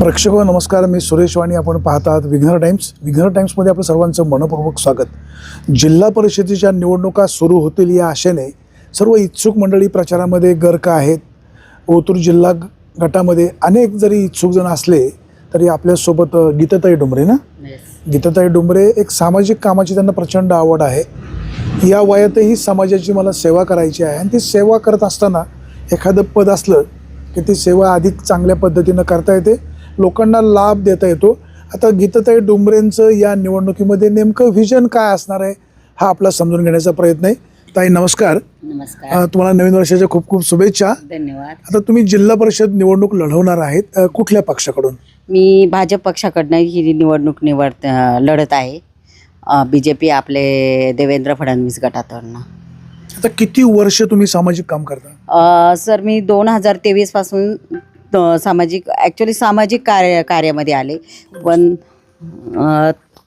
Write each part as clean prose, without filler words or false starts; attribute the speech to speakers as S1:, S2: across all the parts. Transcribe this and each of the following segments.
S1: प्रेक्षक नमस्कार, मी सुरेश वाणी. आपण पाहत आहात विघ्नर टाइम्स. विघ्नर टाइम्समध्ये आपलं सर्वांचं मनपूर्वक स्वागत. जिल्हा परिषदेच्या निवडणुका सुरू होतील या आशेने सर्व इच्छुक मंडळी प्रचारामध्ये गर्क आहेत. ओतूर जिल्हा गटामध्ये अनेक जरी इच्छुक जण असले तरी आपल्यासोबत गीताताई डुंबरे गीताताई डुंबरे एक सामाजिक कामाची त्यांना प्रचंड आवड आहे. या वयातही समाजाची मला सेवा करायची आहे आणि ती सेवा करत असताना एखादं पद असलं की ती सेवा अधिक चांगल्या पद्धतीनं करता येते, लोकांना लाभ देता येतो. आता गीताताई डुंबरेंचं या निवडणुकीमध्ये नेमकं व्हिजन काय असणार आहे हा आपला समजून घेण्याचा प्रयत्न आहे. ताई नमस्कार.
S2: नमस्कार.
S1: तुम्हाला नवीन वर्षाच्या खूप खूप शुभेच्छा.
S2: धन्यवाद.
S1: आता तुम्ही जिल्हा परिषद निवडणूक लढवणार आहेत, कुठल्या पक्षाकडून?
S2: मी भाजप पक्षाकडनं ही निवडणूक लढत आहे. BJP आपले देवेंद्र फडणवीस गटाकडनं.
S1: आता किती वर्ष तुम्ही सामाजिक काम करता?
S2: सर मी 2023 पासून सामाजिक कार्यामध्ये आले. पण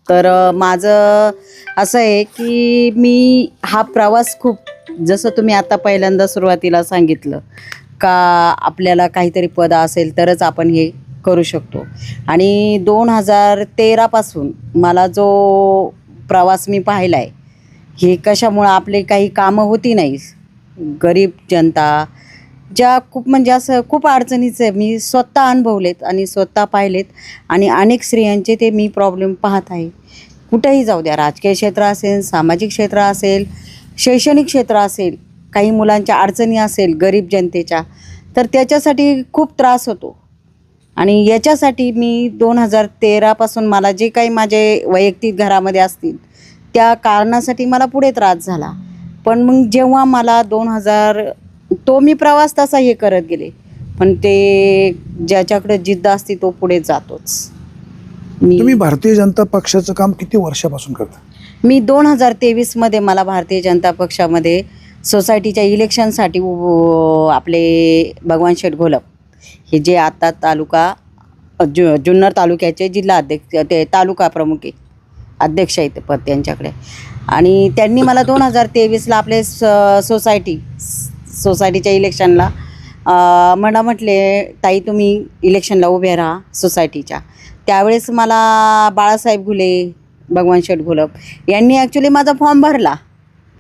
S2: तर माझं असं आहे की मी हा प्रवास खूप, जसं तुम्ही आता पहिल्यांदा सुरुवातीला सांगितलं का आपल्याला काहीतरी पद असेल तरच आपण हे करू शकतो. आणि 2013 पासून मला जो प्रवास मी पाहिला आहे, हे कशामुळं आपले काही कामं होती नाही. गरीब जनता ज्या खूप म्हणजे असं खूप अडचणीचं आहे, मी स्वतः अनुभवलेत आणि स्वतः पाहिलेत. आणि अनेक स्त्रियांचे ते मी प्रॉब्लेम पाहत आहे. कुठेही जाऊ द्या, राजकीय क्षेत्र असेल, सामाजिक क्षेत्र असेल, शैक्षणिक क्षेत्र असेल, काही मुलांच्या अडचणी असेल गरीब जनतेच्या, तर त्याच्यासाठी खूप त्रास होतो. आणि याच्यासाठी मी 2013 पासून मला जे काही माझे वैयक्तिक घरामध्ये असतील त्या कारणासाठी मला पुढे त्रास झाला. पण मग जेव्हा मला 2000 तो मी प्रवास तसा हे करत गेले. पण ते ज्याच्याकडे जिद्द असते तो पुढे जातोच.
S1: तुम्ही भारतीय जनता पक्षाचं काम किती वर्षापासून करता?
S2: मी 2023 मला भारतीय जनता पक्षामध्ये सोसायटीच्या इलेक्शनसाठी आपले भगवान शेठ घोलप हे जे आता जुन्नर तालुक्याचे जिल्हा अध्यक्ष, ते तालुका प्रमुख अध्यक्ष आहेत पद त्यांच्याकडे. आणि त्यांनी मला 2023 आपले सोसायटीच्या इलेक्शनला म्हटले ताई तुम्ही इलेक्शनला उभे राहा सोसायटीच्या. त्यावेळेस मला बाळासाहेब घुले, भगवान शेठ घोलप यांनी ॲक्च्युली माझा फॉर्म भरला.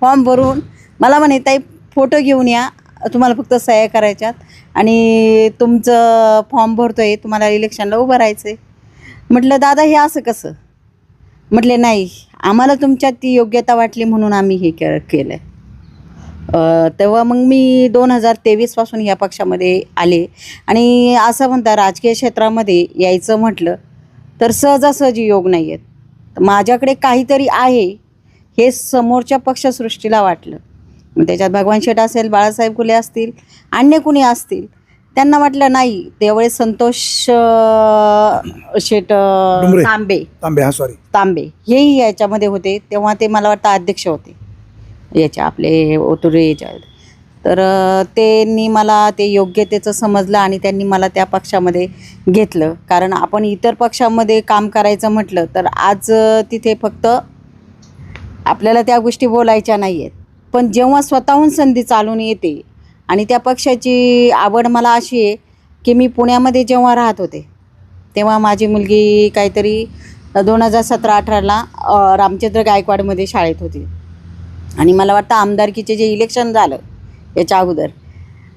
S2: फॉर्म भरून मला म्हणे ताई फोटो घेऊन या, तुम्हाला फक्त सह्या करायच्यात आणि तुमचं फॉर्म भरतो आहे, तुम्हाला इलेक्शनला उभं राहायचं आहे. म्हटलं दादा हे असं कसं? म्हटले नाही, आम्हाला तुमच्यात ती योग्यता वाटली म्हणून आम्ही हे केलं. तेव्हा मग मी 2023 पासून या पक्षामध्ये आले. आणि असं म्हणता राजकीय क्षेत्रामध्ये यायचं म्हटलं तर सहजासहजी योग नाही आहेत. माझ्याकडे काहीतरी आहे हे समोरच्या पक्षसृष्टीला वाटलं. मग त्याच्यात भगवान शेठ असेल, बाळासाहेब घुले असतील, अन्य कुणी असतील, त्यांना वाटलं नाही. त्यावेळेस संतोष शेठ तांबे हेही याच्यामध्ये होते. तेव्हा ते मला वाटतं अध्यक्ष होते याच्या आपले ओतूर याच्या. तर त्यांनी मला ते योग्यतेचं समजलं आणि त्यांनी मला त्या पक्षामध्ये घेतलं. कारण आपण इतर पक्षामध्ये काम करायचं म्हटलं तर आज तिथे फक्त आपल्याला त्या गोष्टी बोलायच्या नाही आहेत. पण जेव्हा स्वतःहून संधी चालून येते, आणि त्या पक्षाची आवड मला अशी आहे की मी पुण्यामध्ये जेव्हा राहत होते तेव्हा माझी मुलगी काहीतरी 2017-18ला रामचंद्र गायकवाडमध्ये शाळेत होती. आणि मला वाटतं आमदारकीचे जे इलेक्शन झालं याच्या अगोदर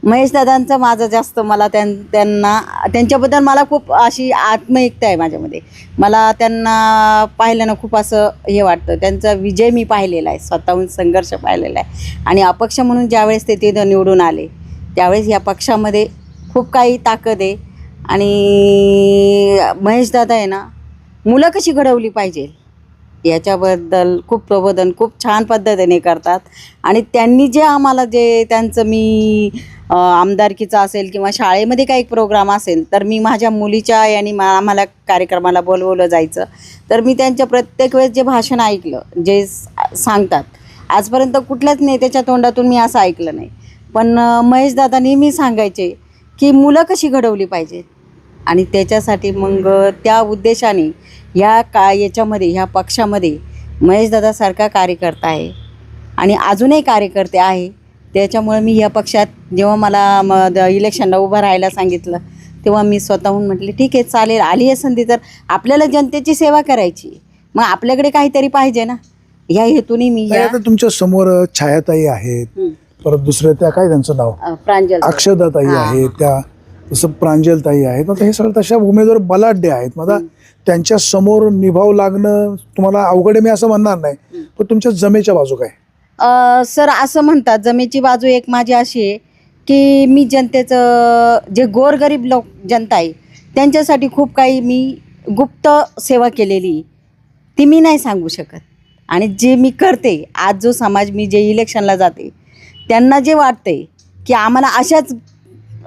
S2: महेशदादांचं माझं जास्त मला त्यांच्याबद्दल मला खूप अशी आत्मयुक्ता आहे माझ्यामध्ये. मला त्यांना पाहिलं ना खूप असं हे वाटतं. त्यांचा विजय मी पाहिलेला आहे, स्वतःहून संघर्ष पाहिलेला आहे. आणि अपक्ष म्हणून ज्यावेळेस ते निवडून आले त्यावेळेस या पक्षामध्ये खूप काही ताकद आहे. आणि महेशदादा आहे ना, मुलं कशी घडवली पाहिजे याच्याबद्दल खूप प्रबोधन खूप छान पद्धतीने करतात. आणि त्यांनी जे आम्हाला त्यांचं मी आमदारकीचा असेल किंवा शाळेमध्ये काही प्रोग्राम असेल तर मी माझ्या मुलीच्या आम्हाला कार्यक्रमाला बोलवलं जायचं. तर मी त्यांच्या प्रत्येक वेळेस जे भाषण ऐकलं, जे सांगतात, आजपर्यंत कुठल्याच नेत्याच्या तोंडातून मी असं ऐकलं नाही. पण महेशदादा नेहमी सांगायचे की मुलं कशी घडवली पाहिजे. आणि त्याच्यासाठी मग त्या उद्देशाने याच्यामध्ये ह्या पक्षामध्ये महेशदादासारखा कार्यकर्ता आहे आणि अजूनही कार्यकर्ते आहे. त्याच्यामुळे मी या पक्षात जेव्हा मला इलेक्शनला उभं राहायला सांगितलं तेव्हा मी स्वतःहून म्हटले ठीक आहे चालेल, आली आहे संधी तर आपल्याला जनतेची सेवा करायची, मग आपल्याकडे काहीतरी पाहिजे ना, ह्या हेतूने मी
S1: ताई, आता तुमच्या समोर छायाताई आहेत, परत दुसरे त्या काय त्यांचं नाव
S2: प्रांजल
S1: अक्षदाताई आहेत, त्या जसं प्रांजलताई आहेत. आता हे सगळं तशा उमेदवार बलाढ्य आहेत. मग आता त्यांच्या समोर निभाव लागणं तुम्हाला अवघड आहे मी असं म्हणणार नाही, पण तुमच्या जमेच्या बाजू काय?
S2: सर असं म्हणतात, जमेची बाजू एक माझी अशी आहे की मी जनतेचं जे गोरगरीब लोक जनता आहे त्यांच्यासाठी खूप काही मी गुप्त सेवा केलेली, ती मी नाही सांगू शकत. आणि जे मी करते, आज जो समाज, मी जे इलेक्शनला जाते त्यांना जे वाटते की आम्हाला अशाच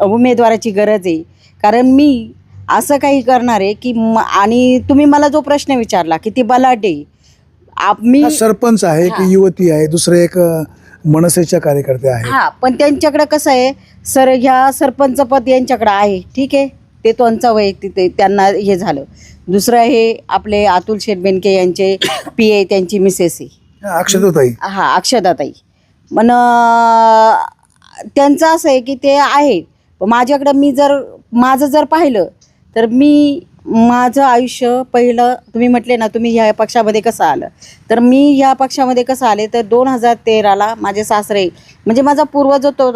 S2: उमेदवाराची गरज आहे, कारण मी असं काही करणार आहे की आणि तुम्ही मला जो प्रश्न विचारला की ती बलाढ्य मी
S1: हा सरपंच आहे की युवती आहे, दुसरे एक मनसेच्या कार्यकर्ते आहेत.
S2: हां, पण त्यांच्याकडे कसं आहे सर, ह्या सरपंच पद यांच्याकडे आहे, ठीक आहे, ते त्यांचं वैयक्तिक ते त्यांना हे झालं. दुसरं हे आपले अतुल शेठ बेनके यांचे PA, त्यांची मिसेस आहे
S1: अक्षदाताई.
S2: हां, अक्षदाताई. पण त्यांचं असं आहे की ते आहे, माझ्याकडं मी जर माझं जर पाहिलं तर मी माझं आयुष्य पहिलं, तुम्ही म्हटले ना तुम्ही ह्या पक्षामध्ये कसं आलं, तर मी ह्या पक्षामध्ये कसं आले तर 2013ला माझे सासरे, म्हणजे माझा पूर्वज तो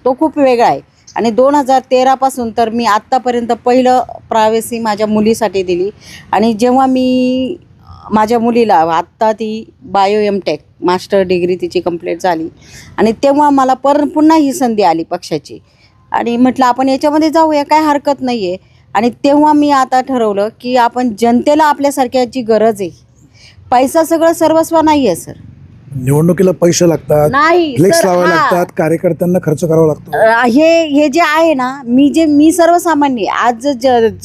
S2: तो खूप वेगळा आहे. आणि 2013पासून तर मी आत्तापर्यंत पहिलं प्रायव्हसी माझ्या मुलीसाठी दिली. आणि जेव्हा मी माझ्या मुलीला, आत्ता ती बायो MTech मास्टर डिग्री तिची कंप्लीट झाली, आणि तेव्हा मला पुन्हा ही संधी आली पक्षाची, आणि म्हटलं आपण याच्यामध्ये जाऊया, काय हरकत नाही आहे. आणि तेव्हा मी आता ठरवलं की आपण जनतेला आपल्यासारख्याची गरज आहे. पैसा सगळं सर्वस्व नाही आहे सर.
S1: निवडणुकीला पैसे लागतात,
S2: नाही
S1: फ्लेक्स
S2: सर,
S1: लावावे
S2: हां.
S1: लागतात, कार्यकर्त्यांना खर्च करावा लागतो.
S2: हे जे आहे ना, मी सर्वसामान्य, आज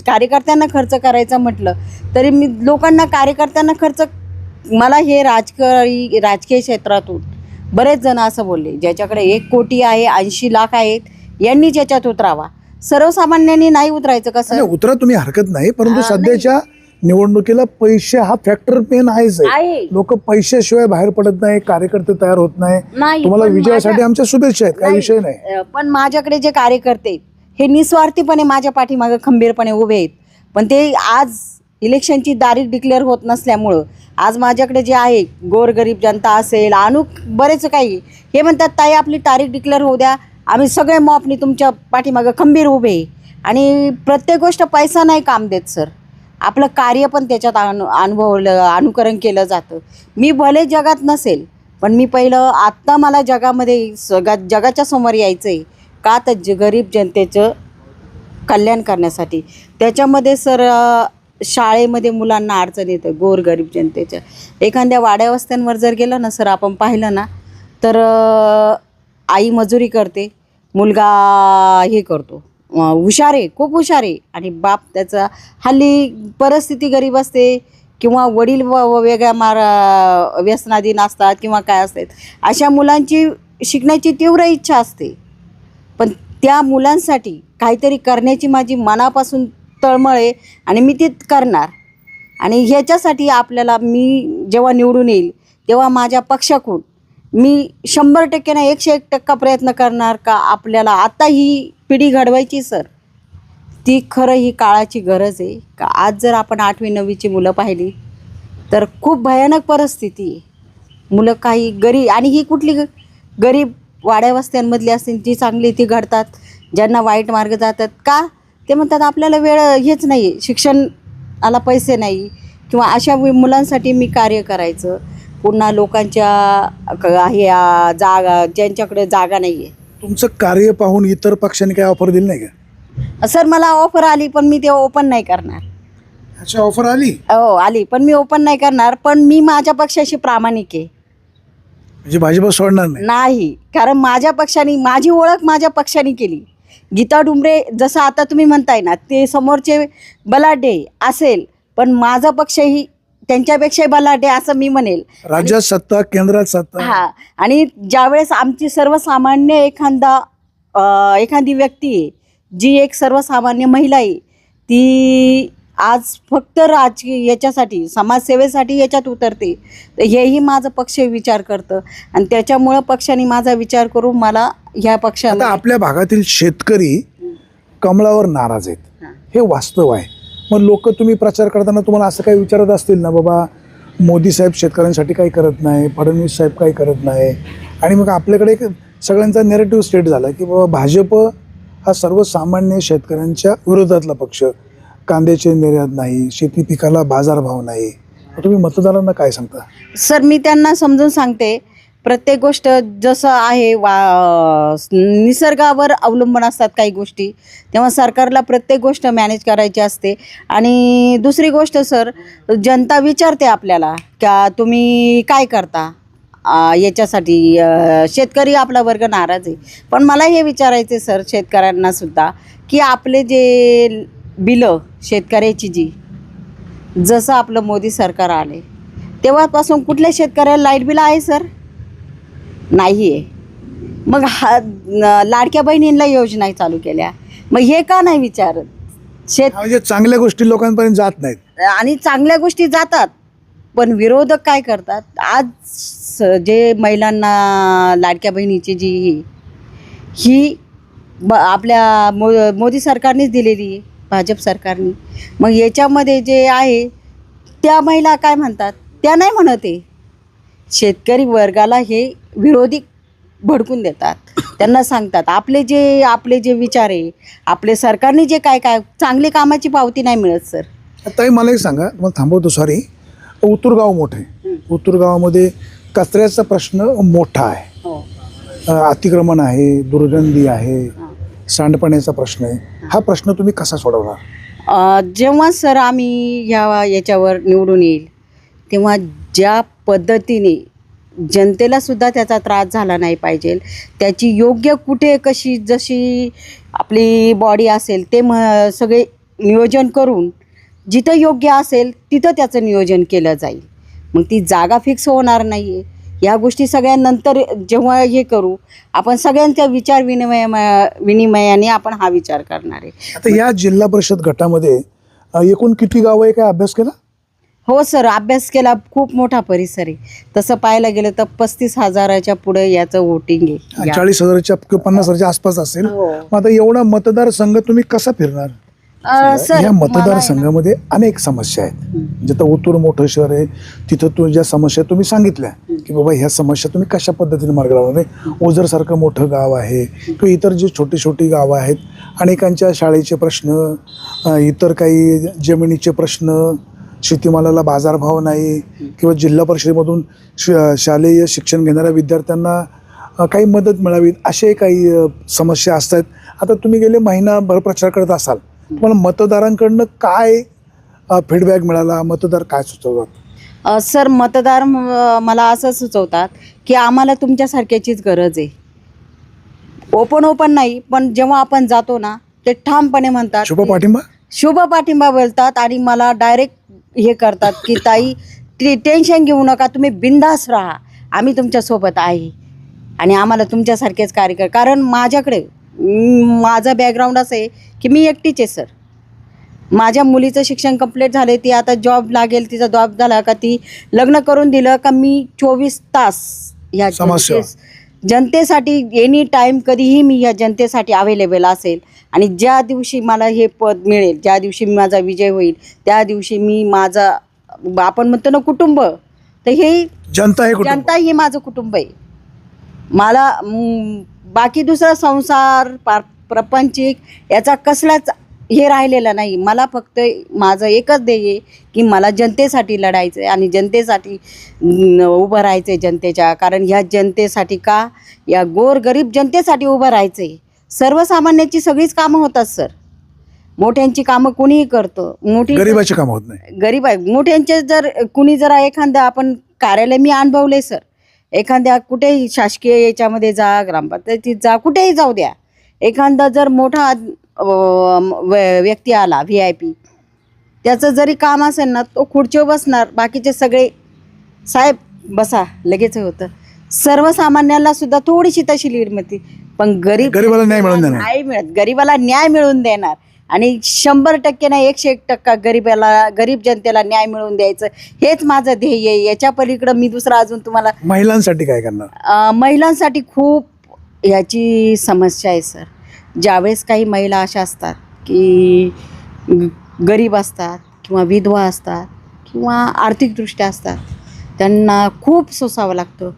S2: कार्यकर्त्यांना खर्च करायचा म्हटलं तरी मी लोकांना, कार्यकर्त्यांना खर्च, मला हे राजकीय क्षेत्रातून बरेच जण असं बोलले, ज्याच्याकडे 1 कोटी आहे, 80 लाख आहेत, यांनी ज्याच्यात उतरावा, सर्वसामान्यांनी नाही उतरायचं कसं?
S1: नाही, उतरा तुम्ही, हरकत नाही, परंतु सध्याच्या निवडणुकीला पैसे हा फॅक्टर मेन आहेच आहे. लोक पैशाशिवाय बाहेर पडत नाही, कार्यकर्ते तयार होत नाही. तुम्हाला
S2: पण
S1: विजयासाठी आमच्या शुभेच्छा आहेत, काही विषय नाही.
S2: पण माझ्याकडे जे कार्यकर्ते हे निस्वार्थीपणे माझ्या पाठीमागे खंबीरपणे उभे आहेत, पण ते आज इलेक्शनची तारीख डिक्लेअर होत नसल्यामुळं आज माझ्याकडे जे आहे गोरगरीब जनता असेल, बरेच काही, हे म्हणतात ताई आपली तारीख डिक्लेअर होऊ द्या, आम्ही सगळे मॉपनी तुमच्या पाठीमागं खंबीर उभे. आणि प्रत्येक गोष्ट पैसा नाही काम देत सर, आपलं कार्य पण त्याच्यात अनुकरण केलं जातं. मी भले जगात नसेल, पण मी पहिलं आत्ता मला जगामध्ये जगाच्या समोर यायचं आहे का, तर गरीब जनतेचं कल्याण करण्यासाठी. त्याच्यामध्ये सर शाळेमध्ये मुलांना अडचण येतं, गोरगरीब जनतेच्या. एखाद्या वाड्या वस्त्यांवर जर गेलं ना सर, आपण पाहिलं ना तर आई मजुरी करते, मुलगा हे करतो, हुशार आहे, खूप हुशार आहे, आणि बाप त्याचा, हल्ली परिस्थिती गरीब असते किंवा वडील वेगळ्या व्यसनाधीन असतात किंवा काय असतात, अशा मुलांची शिकण्याची तीव्र इच्छा असते, पण त्या मुलांसाठी काहीतरी करण्याची माझी मनापासून तळमळ आहे, आणि मी ते करणार. आणि ह्याच्यासाठी आपल्याला, मी जेव्हा निवडून येईल तेव्हा माझ्या पक्षाकडून मी 100% ना 101% प्रयत्न करणार का आपल्याला आता ही पिढी घडवायची सर, ती खरं ही काळाची गरज आहे. का आज जर आपण 8वी 9वीची मुलं पाहिली तर खूप भयानक परिस्थिती आहे. मुलं काही गरीब, आणि ही कुठली गरीब वाड्या वस्त्यांमधली असतील ती चांगली, ती घडतात, ज्यांना वाईट मार्ग जातात का, ते म्हणतात आपल्याला वेळ हेच नाही, शिक्षणाला पैसे नाही, किंवा अशा मुलांसाठी मी कार्य करायचं. पुन्हा लोकांच्या ह्या जागा, ज्यांच्याकडे जागा नाही आहे.
S1: तुमचं कार्य पाहून इतर पक्षांनी काय ऑफर दिली नाही का?
S2: सर मला ऑफर आली, पण मी ते ओपन नाही करणार.
S1: अच्छा, ऑफर आली?
S2: हो आली, पण मी ओपन नाही करणार. पण मी माझ्या पक्षाशी प्रामाणिक आहे,
S1: म्हणजे भाजप सोडणार
S2: नाही. कारण माझ्या पक्षाने, माझी ओळख माझ्या पक्षाने केली. गीता डुंबरे जसं आता तुम्ही म्हणताय ना, ते समोरचे बलाढ्य असेल, पण माझा पक्षही त्यांच्यापेक्षा बलाढ्य असं मी म्हणेल.
S1: राज्यात सत्ता, केंद्रात सत्ता.
S2: हां, आणि ज्यावेळेस आमची सर्वसामान्य एखादी व्यक्ती आहे, जी एक सर्वसामान्य महिला आहे, ती आज फक्त राजकीय याच्यासाठी, समाजसेवेसाठी याच्यात उतरते, तर हेही माझं पक्ष विचार करतं, आणि त्याच्यामुळं पक्षाने माझा विचार करून मला ह्या पक्षाला.
S1: आता आपल्या भागातील शेतकरी कमळावर नाराज आहेत.
S2: हां.
S1: हे वास्तव आहे. मग लोक तुम्ही प्रचार करताना तुम्हाला असं काही विचारत असतील ना, बाबा मोदी साहेब शेतकऱ्यांसाठी काही करत नाही, फडणवीस साहेब काही करत नाही, आणि मग आपल्याकडे एक सगळ्यांचा नेरेटिव्ह स्टेट झाला की बाबा भाजप हा सर्वसामान्य शेतकऱ्यांच्या विरोधातला पक्ष, कांद्याचे निर्यात नाही, शेती पिकाला बाजारभाव नाही. तुम्ही मतदारांना काय सांगता?
S2: सर मी त्यांना समजून सांगते, प्रत्येक गोष्ट जसं आहे निसर्गावर अवलंबून असतात काही गोष्टी, तेव्हा सरकारला प्रत्येक गोष्ट मॅनेज करायची असते. आणि दुसरी गोष्ट सर, जनता विचारते आपल्याला का तुम्ही काय करता याच्यासाठी. शेतकरी आपला वर्ग नाराज आहे, पण मला हे विचारायचे सर शेतकऱ्यांना सुद्धा की आपले जे बिलं शेतकऱ्याची जी, जसं आपलं मोदी सरकार आले तेव्हापासून कुठल्या शेतकऱ्याला लाईट बिल आहे सर? नाही आहे. मग लाडक्या बहिणींना योजना चालू केल्या, मग हे का नाही विचारत?
S1: म्हणजे चांगल्या गोष्टी लोकांपर्यंत जात नाहीत.
S2: आणि चांगल्या गोष्टी जातात, पण विरोधक काय करतात? आज जे महिलांना लाडक्या बहिणीची जी ही आपल्या मोदी सरकारनेच दिलेली आहे, भाजप सरकारने. मग याच्यामध्ये जे आहे त्या महिला काय म्हणतात? त्या नाही म्हणत आहे. शेतकरी वर्गाला हे विरोधी भडकून देतात. त्यांना सांगतात आपले जे विचार आहे, आपले सरकारने जे काय चांगले कामाची पावती नाही मिळत सर.
S1: ताई मला एक सांगा, मला थांबवतो, सॉरी. उतूरगाव मोठं आहे. उतूरगावामध्ये कचऱ्याचा प्रश्न मोठा आहे.
S2: हो.
S1: अतिक्रमण आहे, दुर्गंधी आहे, सांडपाण्याचा प्रश्न आहे. हा प्रश्न तुम्ही कसा सोडवणार?
S2: जेव्हा सर आम्ही याच्यावर निवडून येईल तेव्हा ज्या पद्धतीने जनतेला सुद्धा त्याचा त्रास झाला नाही पाहिजे, त्याची योग्य कुठे कशी जशी आपली बॉडी असेल ते सगळे नियोजन करून जिथं योग्य असेल तिथं त्याचं नियोजन केलं जाईल. मग ती जागा फिक्स होणार नाही आहे. या गोष्टी सगळ्यांनंतर जेव्हा हे करू आपण, सगळ्यांच्या विचार विनिमयाने आपण हा विचार करणार आहे.
S1: आता या जिल्हा परिषद गटामध्ये एकूण किती गावं आहे, काय अभ्यास केला?
S2: हो सर, अभ्यास केला. खूप मोठा परिसर आहे. तसं पाहायला गेलं तर 35,000च्या पुढे याचं वोटिंग आहे.
S1: 40,000च्या किंवा 50,000च्या आसपास असेल.
S2: हो.
S1: मग आता एवढा मतदारसंघ तुम्ही कसा फिरणार?
S2: सर
S1: या मतदारसंघामध्ये अनेक समस्या आहेत. जिथं ओतूर मोठं शहर आहे तिथं ज्या समस्या तुम्ही सांगितल्या की बाबा ह्या समस्या तुम्ही कशा पद्धतीने मार्ग लावणार आहे. ओझरसारखं मोठं गाव आहे किंवा इतर जी छोटी छोटी गावं आहेत, अनेकांच्या शाळेचे प्रश्न, इतर काही जमिनीचे प्रश्न, शेतीमालाला बाजारभाव नाही, किंवा जिल्हा परिषदेमधून शालेय शिक्षण घेणाऱ्या विद्यार्थ्यांना काही मदत मिळावी, असे काही समस्या असतात. आता तुम्ही गेले महिनाभर प्रचार करत असाल, तुम्हाला मतदारांकडनं काय फीडबॅक मिळाला? मतदार काय सुचवतात?
S2: सर मतदार मला असं सुचवतात की आम्हाला तुमच्यासारख्याचीच गरज आहे. ओपन नाही, पण जेव्हा आपण जातो ना ते ठामपणे म्हणतात, शुभ पाठिंबा बोलतात. आणि मला डायरेक्ट हे करतात की ताई टेन्शन घेऊ नका, तुम्ही बिंदास राहा, आम्ही तुमच्यासोबत आहे. आणि आम्हाला तुमच्यासारखेच कार्य कारण माझ्याकडे माझं बॅकग्राऊंड असं आहे की मी एकटीच आहे सर. माझ्या मुलीचं शिक्षण कंप्लीट झाले, ती आता जॉब लागेल, तिचा जॉब झाला का ती लग्न करून दिलं का मी 24 तास ह्या जनतेसाठी एनी टाईम कधीही मी या जनतेसाठी अवेलेबल असेल. आणि ज्या दिवशी मला हे पद मिळेल, ज्या दिवशी माझा विजय होईल, त्या दिवशी मी माझा, आपण म्हणतो ना कुटुंब, तर हे जनता ही माझं कुटुंब आहे. मला बाकी दुसरा संसार प्रपंचिक याचा कसलाच हे राहिलेलं नाही. मला फक्त माझं एकच ध्येय आहे की मला जनतेसाठी लढायचं आहे आणि जनतेसाठी उभं राहायचं आहे, जनतेच्या. कारण ह्या जनतेसाठी का, या गोरगरीब जनतेसाठी उभं राहायचं आहे. सर्वसामान्याची सगळीच कामं होतात सर. मोठ्यांची कामं कुणीही करतं,
S1: गरीबाची कामं होत नाही.
S2: गरीब आहे मोठ्यांचे जर कुणी जरा एखाद्या, आपण कार्यालय मी अनुभवले सर, एखाद्या कुठेही शासकीय याच्यामध्ये जा, ग्रामपंचायतीत जा, कुठेही जाऊ द्या, एखादा जर मोठा व्यक्ती आला VIP, त्याचं जरी काम असेल ना, तो खुर्चीवर बसणार, बाकीचे सगळे साहेब बसा लगेच होतं. सर्वसामान्याला सुद्धा थोडीशी तशी लीड मिळते, पण
S1: गरीबाला न्याय मिळून देणार
S2: नाही मिळत. गरीबाला न्याय मिळवून देणार आणि 100% नाही 101% गरीब जनतेला न्याय मिळवून द्यायचं, हेच माझं ध्येय आहे. याच्या पलीकडं मी दुसरं अजून तुम्हाला.
S1: महिलांसाठी काय करणार?
S2: महिलांसाठी खूप याची समस्या आहे सर. ज्यावेळेस काही महिला अशा असतात की गरीब असतात किंवा विधवा असतात किंवा आर्थिकदृष्ट्या असतात, त्यांना खूप सोसावं लागतं.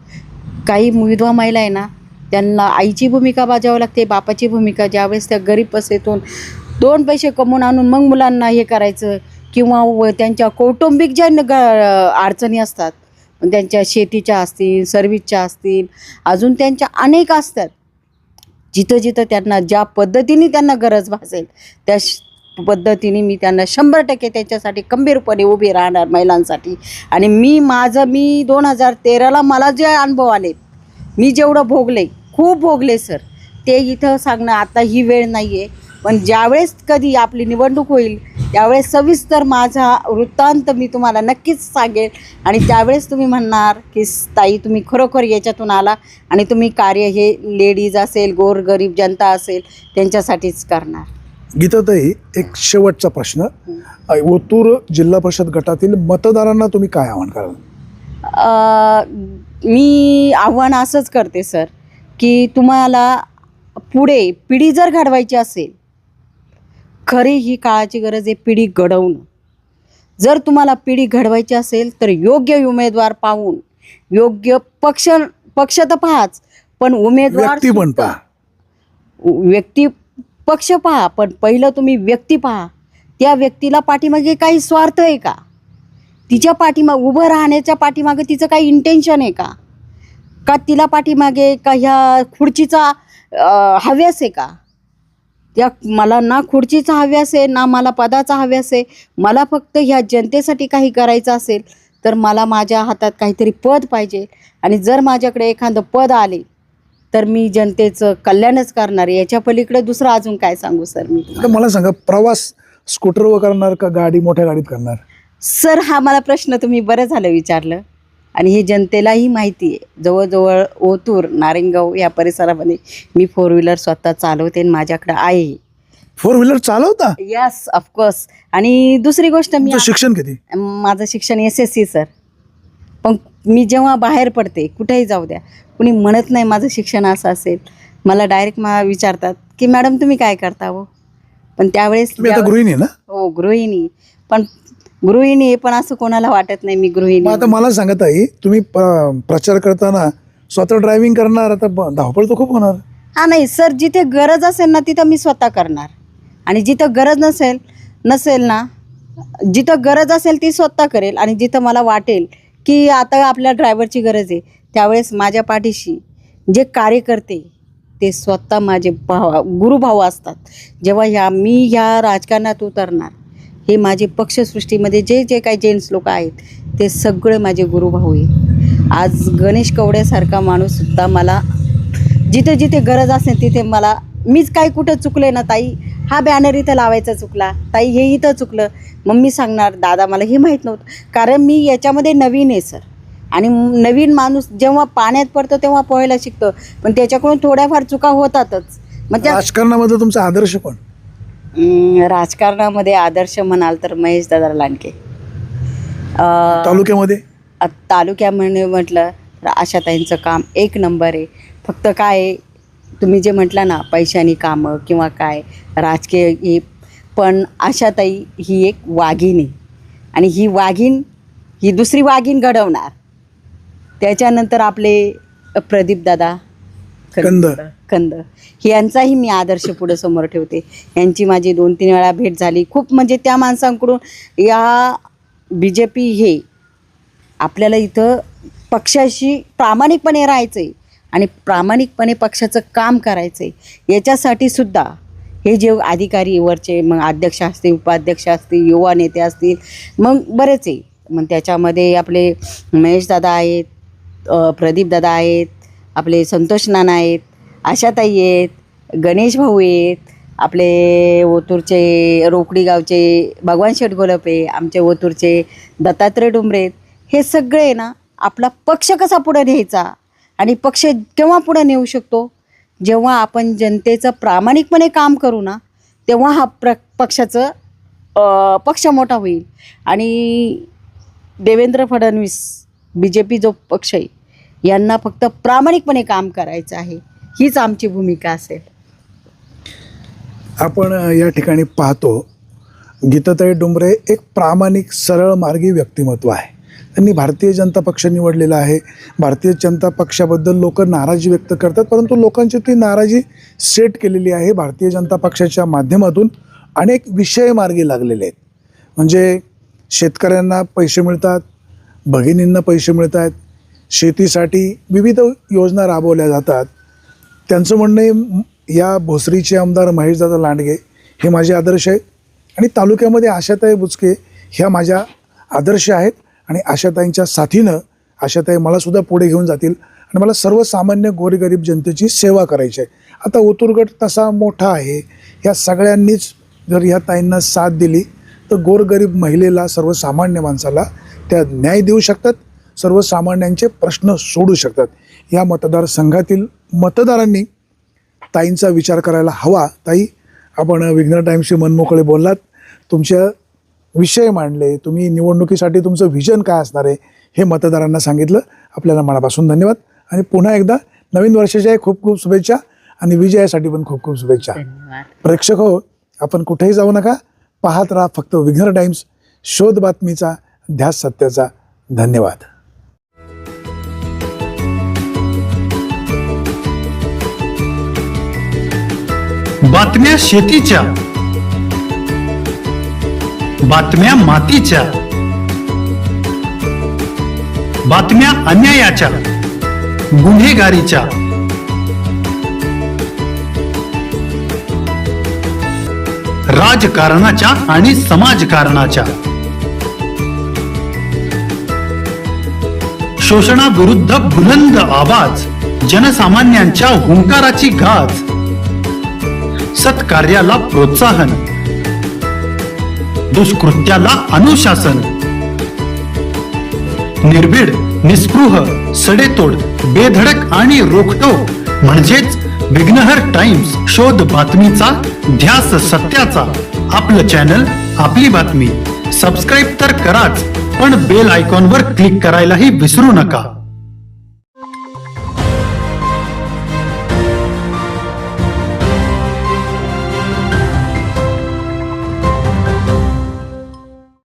S2: काही विधवा महिला आहे ना, त्यांना आईची भूमिका बजावावी लागते, बापाची भूमिका. ज्यावेळेस त्या गरीब पसेतून 2 पैसे कमवून आणून मग मुलांना हे करायचं किंवा त्यांच्या कौटुंबिक ज्या अडचणी असतात, त्यांच्या शेतीच्या असतील, सर्व्हिसच्या असतील, अजून त्यांच्या अनेक असतात. जिथं जिथं त्यांना ज्या पद्धतीने त्यांना गरज भासेल त्या पद्धतीने मी त्यांना 100% त्यांच्यासाठी खंबीरपणे उभी राहणार महिलांसाठी. आणि मी 2013ला मला जे अनुभव आले, मी जेवढं भोगले, खूप भोगले सर, ते इथं सांगणं आता ही वेळ नाही आहे. पण ज्यावेळेस कधी आपली निवडणूक होईल त्यावेळेस सविस्तर माझा वृत्तांत मी तुम्हाला नक्कीच सांगेल. आणि त्यावेळेस तुम्ही म्हणणार की ताई तुम्ही खरोखर याच्यातून आला आणि तुम्ही कार्य हे लेडीज असेल, गोरगरीब जनता असेल त्यांच्यासाठीच करणार.
S1: गीताताई, एक शेवटचा प्रश्न. ओतूर जिल्हा परिषद गटातील मतदारांना तुम्ही काय आवाहन कराल?
S2: मी आव्हान असंच करते सर की तुम्हाला पुढे पिढी जर घडवायची असेल, खरी ही काळाची गरज आहे पिढी घडवणं. जर तुम्हाला पिढी घडवायची असेल तर योग्य उमेदवार पाहून, योग्य पक्ष तर पाहाच, पण उमेदवार
S1: व्यक्ती पण पहा.
S2: व्यक्ती पक्ष पहा, पण पहिलं तुम्ही व्यक्ती पहा. त्या व्यक्तीला पाठीमागे काही स्वार्थ आहे का? तिच्या उभं राहण्याच्या पाठीमागे तिचं काही इंटेन्शन आहे का तिला पाठीमागे का ह्या खुर्चीचा हव्यास आहे का? मला ना खुर्चीचा हव्यास आहे, ना मला पदाचा हव्यास आहे. मला फक्त ह्या जनतेसाठी काही करायचं असेल तर मला माझ्या हातात काहीतरी पद पाहिजे. आणि जर माझ्याकडे एखादं पद आले तर मी जनतेचं कल्याणच करणार. याच्या पलीकडे दुसरं अजून काय सांगू सर मी
S1: तर मला सांगा, प्रवास स्कूटरवर करणार का मोठ्या गाडीत करणार?
S2: सर, हा मला प्रश्न तुम्ही बरं झालं विचारलं. आणि हे जनतेलाही माहिती आहे. जवळजवळ ओतूर, नारायणगाव या परिसरामध्ये मी 4 व्हीलर स्वतः चालवते आणि माझ्याकडं आहे.
S1: 4 व्हीलर चालवता?
S2: Yes, of course. आणि दुसरी गोष्ट, मी
S1: शिक्षण किती?
S2: माझं शिक्षण SSC सर. पण मी जेव्हा बाहेर पडते, कुठेही जाऊ द्या, कुणी म्हणत नाही माझं शिक्षण असं असेल. मला डायरेक्ट विचारतात की मॅडम तुम्ही काय करता हो? पण त्यावेळेस
S1: गृहिणी ना?
S2: हो, गृहिणी. पण गृहिणी आहे, पण असं कोणाला वाटत नाही मी गृहिणी.
S1: आता मला सांगत आहे, तुम्ही प्रचार करताना स्वतः ड्रायव्हिंग करणार, आता धावपळ तर खूप होणार.
S2: हा नाही सर, जिथे गरज असेल ना तिथं मी स्वतः करणार. आणि जिथं गरज नसेल ना, जिथं गरज असेल ती स्वतः करेल. आणि जिथं मला वाटेल की आता आपल्या ड्रायव्हरची गरज आहे, त्यावेळेस माझ्या पाठीशी जे कार्यकर्ते ते स्वतः माझे गुरुभाऊ असतात. जेव्हा मी ह्या राजकारणात उतरणार, हे माझे पक्षसृष्टीमध्ये जे काही जेंट्स लोक आहेत ते सगळे माझे गुरुभाऊ आहे. आज गणेश कवड्यासारखा माणूससुद्धा मला जिथे जिथे गरज असेल तिथे मला, मीच काही कुठं चुकले ना ताई, हा बॅनर इथं लावायचा चुकला, ताई हे इथं चुकलं, मग मी सांगणार दादा मला हे माहीत नव्हतं. कारण मी याच्यामध्ये नवीन आहे सर. आणि नवीन माणूस जेव्हा पाण्यात पडतो तेव्हा पोहायला शिकतो, पण त्याच्याकडून थोड्याफार चुका होतातच. मग त्या
S1: राजकारणामध्ये तुमचा आदर्श कोण?
S2: राजकारणामध्ये आदर्श म्हणाल तर महेश दादा लांडगे. तालुक्यामध्ये म्हटलं तर आशाताईंचं काम 1 नंबर आहे. फक्त काय आहे, तुम्ही जे म्हटलं ना पैशानी कामं किंवा काय राजकीय हे, पण आशाताई ही एक वाघीण आहे. आणि ही वाघीण ही दुसरी वाघीण घडवणार. त्याच्यानंतर आपले प्रदीप दादा कंद यांचाही मी आदर्श पुढे समोर ठेवते. यांची माझी 2-3 वेळा भेट झाली. खूप म्हणजे त्या माणसांकडून या BJP हे आपल्याला इथं पक्षाशी प्रामाणिकपणे राहायचं आहे आणि प्रामाणिकपणे पक्षाचं काम करायचं आहे. याच्यासाठी सुद्धा हे जे अधिकारी वरचे, मग अध्यक्ष असतील, उपाध्यक्ष असतील, युवा नेते असतील, मग बरेच आहे. मग त्याच्यामध्ये आपले महेश दादा आहेत, प्रदीप दादा आहेत, आपले संतोष नाना आहेत, आशाताई आहेत, गणेश भाऊ आहेत, आपले ओतूरचे रोकडी गावचे भगवान शेठ गोलपे, आमचे ओतूरचे दत्तात्रय डुंबरे आहेत. हे सगळे ना आपला पक्ष कसा पुढे न्यायचा आणि पक्ष केव्हा पुढे नेऊ शकतो, जेव्हा आपण जनतेचं प्रामाणिकपणे काम करू ना, तेव्हा हा पक्ष मोठा होईल. आणि देवेंद्र फडणवीस BJP जो पक्ष आहे यांना फक्त प्रामाणिकपणे काम करायचं आहे, हीच आमची भूमिका असेल.
S1: आपण या ठिकाणी पाहतो गीताताई डुंबरे एक प्रामाणिक सरळ मार्गी व्यक्तिमत्व आहे. त्यांनी भारतीय जनता पक्ष निवडलेला आहे. भारतीय जनता पक्षाबद्दल लोक नाराजी व्यक्त करतात, परंतु लोकांची ती नाराजी सेट केलेली आहे. भारतीय जनता पक्षाच्या माध्यमातून अनेक विषय मार्गी लागलेले आहेत. म्हणजे शेतकऱ्यांना पैसे मिळतात, भगिनींना पैसे मिळत आहेत, शेतीसाठी विविध योजना राबवल्या जातात. त्यांचं म्हणणं आहे या भोसरीचे आमदार महेशदादा लांडगे हे माझे आदर्श आहेत आणि तालुक्यामध्ये आशाताई बुचके ह्या माझ्या आदर्श आहेत आणि आशाताईंच्या साथीनं आशाताई मलासुद्धा पुढे घेऊन जातील आणि मला सर्वसामान्य गोरगरीब जनतेची सेवा करायची आहे. आता ओतूर गट तसा मोठा आहे, ह्या सगळ्यांनीच जर ह्या ताईंना साथ दिली तर गोरगरीब महिलेला, सर्वसामान्य माणसाला त्या न्याय देऊ शकतात, सर्वसामान्यांचे प्रश्न सोडू शकतात. या मतदारसंघातील मतदारांनी ताईंचा विचार करायला हवा. ताई, आपण विघ्नर टाईम्सशी मनमोकळे बोललात, तुमच्या विषय मांडले, तुम्ही निवडणुकीसाठी तुमचं व्हिजन काय असणार आहे हे मतदारांना सांगितलं. आपल्याला मनापासून धन्यवाद आणि पुन्हा एकदा नवीन वर्षाच्या खूप खूप शुभेच्छा आणि विजयासाठी पण खूप खूप शुभेच्छा. प्रेक्षक हो, आपण कुठेही जाऊ नका, पाहत राहा फक्त विघ्नर टाइम्स, शोध बातमीचा, ध्यास सत्याचा. धन्यवाद.
S3: बातम्या शेतीच्या, बातम्या मातीच्या, बातम्या अन्यायाच्या, गुन्हेगारीच्या, राजकारणाच्या आणि समाजकारणाच्या, शोषणाविरुद्ध बुलंद आवाज, जनसामान्यांच्या हुंकाराची गाज, सत्कार्याला प्रोत्साहन, दुष्कृत्याला अनुशासन, निर्भीड, निस्पृह, सडेतोड, बेधडक आणि रोखटोक म्हणजेच विघ्नहर टाइम्स, शोध बातमीचा, ध्यास सत्याचा. आपलं चॅनल, आपली बातमी. सबस्क्राईब तर कराच, पण बेल आयकॉनवर क्लिक करायलाही विसरू नका.